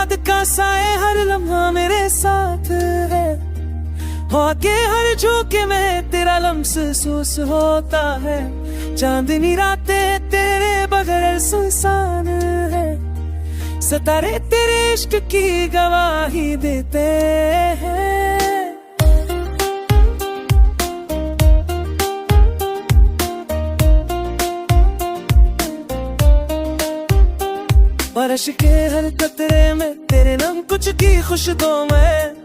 याद का साए हर लम्हा मेरे साथ है, हो आके हर झोंके में तेरा लम्स महसूस होता है। चांदनी रातें तेरे बगैर सुनसान है, सितारे तेरे इश्क की गवाही देते हैं। बारिश के हर कतरे में तेरे नाम कुछ की खुशबू में,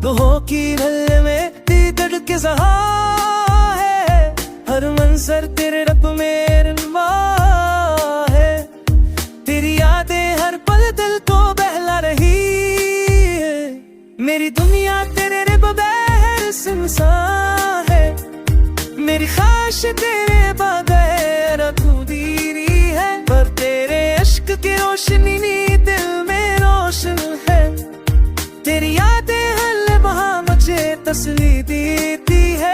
लुहों की ढल में दीदड़ के सहा है। हर मंजर तेरे रब में रंगवा है, तेरी यादें हर पल दिल को बहला रही है। मेरी दुनिया तेरे रब बगैर सुनसान है, मेरी ख्वाहिश तेरे बगैर अधूरी है। पर तेरे इश्क की रोशनी दिल में रोशन है, तेरी यादें हर लम्हा मुझे तसल्ली देती है।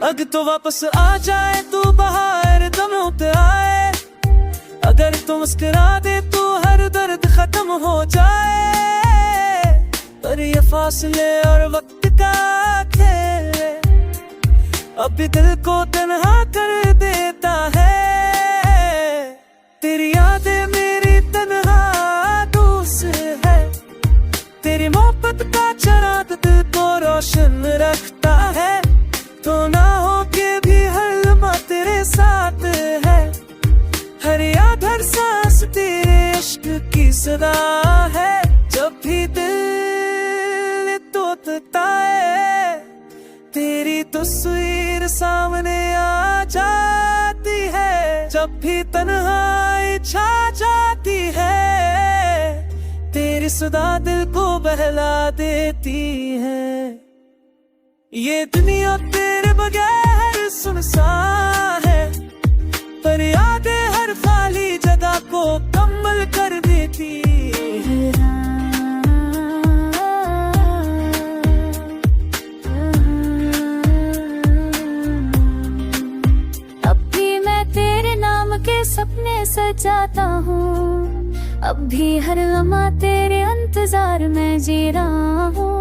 अगर तो वापस आ जाए तू बाहर दम पे आए, अगर तू मुस्कुरा दे तू हर दर्द खत्म हो जाए। पर ये फासले और वक्त का खेल अभी दिल को तन्हा कर देता है। तेरी यादें मेरी तन्हा दोस्त है, तेरी मोहब्बत का चराग दिल को रोशन रखता है। तो ना हो के भी हर लम्हा तेरे साथ है, हर याद हर सांस तेरे इश्क की सदा है। जब भी दिल टूटता है तेरी तस्वीर सामने आ जाती है। जब भी तन्हाई छा जाती है तेरी सदा दिल को बहला देती है। ये दुनिया तेरे बगैर सुनसान है, पर यादें हर खाली जगह को कम्बल कर देती है। अब भी मैं तेरे नाम के सपने सजाता हूँ, अब भी हर लम्हा तेरे इंतजार में जी रहा हूँ।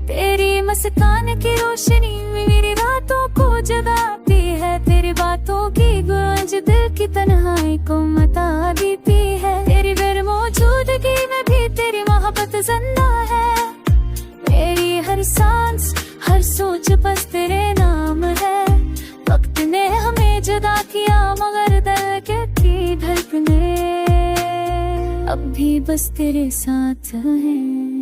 तेरी मुस्कान की रोशनी मेरी रातों को जगाती है, तेरी बातों की गूंज दिल की तन्हाई को मिटा देती है। तेरी बेर मौजूदगी में भी तेरी मोहब्बत जिंदा है, मेरी हर सांस हर सोच बस तेरे नाम है। वक्त ने हमें जुदा किया मगर दिल की धड़कनें अब भी बस तेरे साथ हैं।